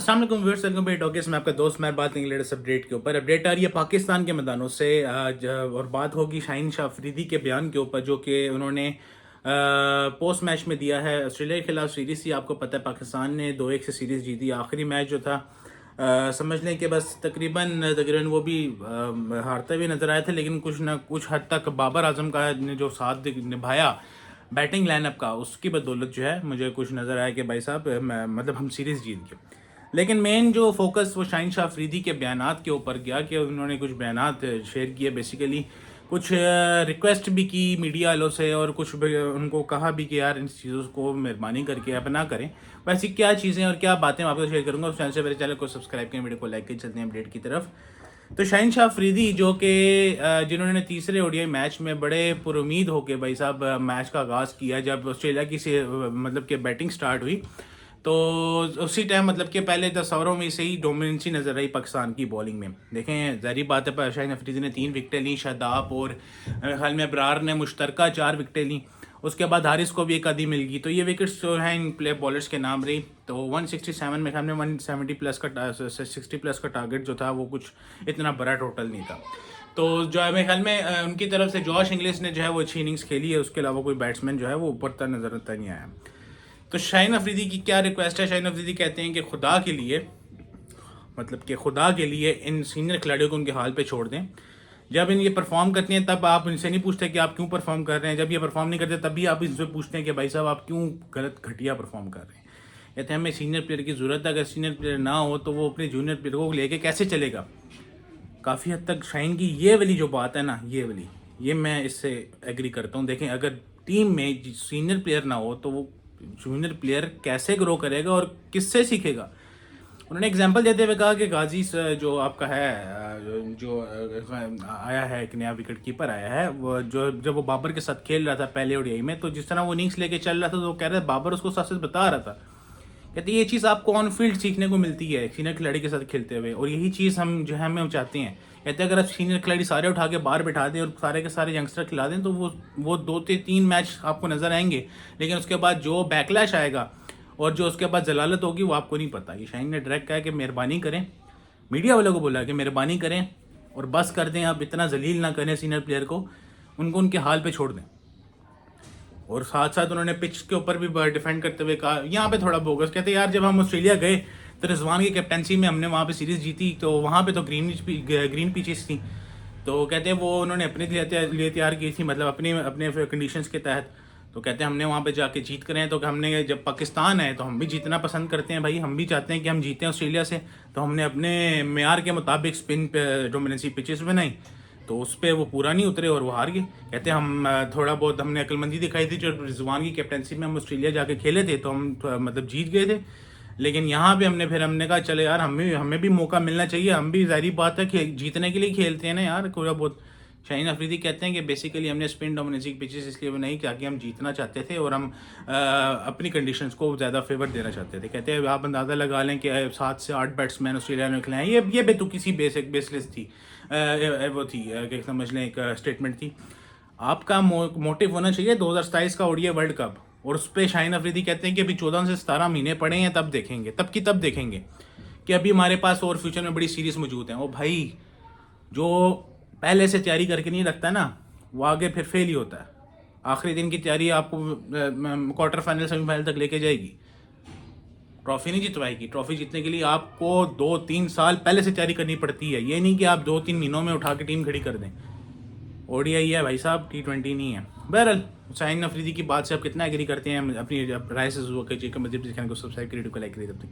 अस्सलाम वालेकुम viewers, welcome back talkies में आपका दोस्त। मैं बात करेंगे लेटेस्ट अपडेट के ऊपर। अपडेट आ रही है पाकिस्तान के मैदानों से आज, और बात होगी शाहीन शाह अफरीदी के बयान के ऊपर जो कि उन्होंने पोस्ट मैच में दिया है। ऑस्ट्रेलिया के खिलाफ सीरीज थी, आपको पता है पाकिस्तान ने 2-1 से सीरीज जीती। आखिरी मैच जो था समझ लें कि बस तकरीबन तकरीबन वो भी हारते हुए नजर आए थे, लेकिन कुछ ना कुछ हद तक बाबर आजम का ने जो साथ निभाया बैटिंग लाइनअप का, उसकी बदौलत जो है मुझे कुछ नज़र आया कि भाई साहब मतलब हम सीरीज़ जीत गए। लेकिन मेन जो फोकस वो शाहीन शाह अफरीदी के बयानात के ऊपर गया कि उन्होंने कुछ बयानात शेयर किए। बेसिकली कुछ रिक्वेस्ट भी की मीडिया वालों से, और कुछ उनको कहा भी कि यार इन चीज़ों को मेहरबानी करके अब ना करें। वैसी क्या चीज़ें और क्या बातें मैं आपको शेयर करूंगा। उस चैनल से मेरे चैनल को सब्सक्राइब करें, वीडियो को लाइक करें। चलते हैं अपडेट की तरफ। तो शाहीन शाह अफरीदी जो कि जिन्होंने तीसरे ओडीआई मैच में बड़े पुरुमीद होकर भाई साहब मैच का आगाज़ किया, जब ऑस्ट्रेलिया की से मतलब कि बैटिंग स्टार्ट हुई, तो उसी टाइम मतलब कि पहले 10 ओवरों में से ही डोमिनेंसी नजर आई पाकिस्तान की बॉलिंग में। देखें ज़ाहिर बात है, शाहीन अफरीदी ने 3 विकेटें ली, शादाब और मेरे ख्याल में अबरार ने मुश्तरका 4 विकेटें ली। उसके बाद हारिस को भी एक आधी मिल गई। तो ये विकेट्स जो हैं इन प्ले बॉलर्स के नाम रही। तो 167 में ख्याल में 170 प्लस का 60 प्लस का टारगेट जो था वो कुछ इतना बड़ा टोटल नहीं था। तो जो है मेरे ख्याल में उनकी तरफ से जॉश इंग्लिश ने जो है वो अच्छी इनिंग्स खेली है। उसके अलावा कोई बैट्समैन जो है वो ऊपर तक नजर आता नहीं आया। तो शाहीन अफरीदी की क्या रिक्वेस्ट है? शाहीन अफरीदी कहते हैं कि खुदा के लिए, मतलब कि खुदा के लिए इन सीनियर खिलाड़ियों को उनके हाल पे छोड़ दें। जब इन ये परफॉर्म करती हैं तब आप इनसे नहीं पूछते कि आप क्यों परफॉर्म कर रहे हैं। जब ये परफॉर्म नहीं करते तब भी आप इनसे पूछते हैं कि भाई साहब आप क्यों गलत घटिया परफॉर्म कर रहे हैं। कहते हैं हमें सीनियर प्लेयर की ज़रूरत है। अगर सीनियर प्लेयर ना हो तो वो अपने जूनियर प्लेयर को लेके कैसे चलेगा। काफ़ी हद तक शाहीन की ये वाली जो बात है ना, ये वाली, ये मैं इससे एग्री करता हूँ। देखें अगर टीम में सीनियर प्लेयर ना हो तो वो जूनियर प्लेयर कैसे ग्रो करेगा और किससे सीखेगा। उन्होंने एग्जांपल देते हुए कहा कि गाजी जो आपका है, जो आया है, एक नया विकेट कीपर आया है, वो जो जब वो बाबर के साथ खेल रहा था पहले ओडीआई में, तो जिस तरह वो इनिंग्स लेके चल रहा था तो वो कह रहे बाबर उसको साथ साथ बता रहा था। कहते ये चीज़ आपको ऑन फील्ड सीखने को मिलती है सीनियर खिलाड़ी के साथ खेलते हुए, और यही चीज़ हम जो है हम चाहते हैं। कहते हैं अगर आप सीनियर खिलाड़ी सारे उठा के बाहर बिठा दें और सारे के सारे यंगस्टर खिला दें तो वो 2 से 3 मैच आपको नज़र आएंगे, लेकिन उसके बाद जो बैकलैश आएगा और जो उसके बाद जलालत होगी वो आपको नहीं पता। ये शाहीन ने डायरेक्ट कहा है कि मेहरबानी करें, मीडिया वालों को बोला कि मेहरबानी करें और बस कर दें, आप इतना जलील ना करें सीनियर प्लेयर को, उनको उनके हाल पे छोड़ दें। और साथ साथ उन्होंने पिच के ऊपर भी डिफेंड करते हुए कहा यहाँ पे थोड़ा बोगस। कहते यार जब हम ऑस्ट्रेलिया गए तो रिजवान की कैप्टनसी में हमने वहाँ पे सीरीज़ जीती, तो वहाँ पे तो ग्रीन पिचेस थी। तो कहते हैं वो उन्होंने अपने लिए तैयार की थी, मतलब अपने अपने कंडीशंस के तहत। तो कहते हैं हमने वहाँ पे जाके जीत कर आए। तो हमने जब पाकिस्तान है तो हम भी जीतना पसंद करते हैं भाई, हम भी चाहते हैं कि हम जीतें ऑस्ट्रेलिया से। तो हमने अपने मेयार के मुताबिक स्पिन पे डोमिनेंसी पिचेस बनाई, तो उस पर वो पूरा नहीं उतरे और वो हार गए। कहते हैं हम थोड़ा बहुत हमने अक्लमंदी दिखाई थी, जो रिजवान की कैप्टनसी में हम ऑस्ट्रेलिया जाके खेले थे तो हम मतलब जीत गए थे। लेकिन यहाँ पे हमने कहा चले यार हमें भी मौका मिलना चाहिए, हम भी ज़ाहिर बात है कि जीतने के लिए खेलते हैं ना यार थोड़ा बहुत। शाहीन अफरीदी कहते हैं कि बेसिकली हमने स्पिन डोमिनेंसी पिचेस इसलिए बनाई ताकि हम जीतना चाहते थे और हम अपनी कंडीशंस को ज़्यादा फेवर देना चाहते थे। कहते हैं आप अंदाज़ा लगा लें कि 7 से 8 बैट्समैन ऑस्ट्रेलिया ने खिलाए। ये बेतुकी सी बेसलेस थी, वो थी कि समझ लें एक स्टेटमेंट थी। आपका मोटिव होना चाहिए 2027 का ओडीआई वर्ल्ड कप, और उस पर शाहीन अफरीदी कहते हैं कि अभी 14 से 17 महीने पड़े हैं, तब देखेंगे, तब देखेंगे कि अभी हमारे पास और फ्यूचर में बड़ी सीरीज मौजूद हैं। वो भाई जो पहले से तैयारी करके नहीं रखता ना, वो आगे फिर फेल ही होता है। आखिरी दिन की तैयारी आपको क्वार्टर फाइनल सेमीफाइनल तक लेके जाएगी, ट्रॉफी नहीं जितवाएगी। ट्रॉफी जीतने के लिए आपको 2-3 साल पहले से तैयारी करनी पड़ती है। ये नहीं कि आप 2-3 महीनों में उठा के टीम खड़ी कर दें। ओडीआई है भाई साहब, T20 नहीं है। बहरहाल शाहीन अफरीदी की बात से आप कितना एग्री करते हैं अपनी राय से जरूर कीजिएगा। मजीद चैनल को सब्सक्राइब करिए, लाइक करिए। तब तक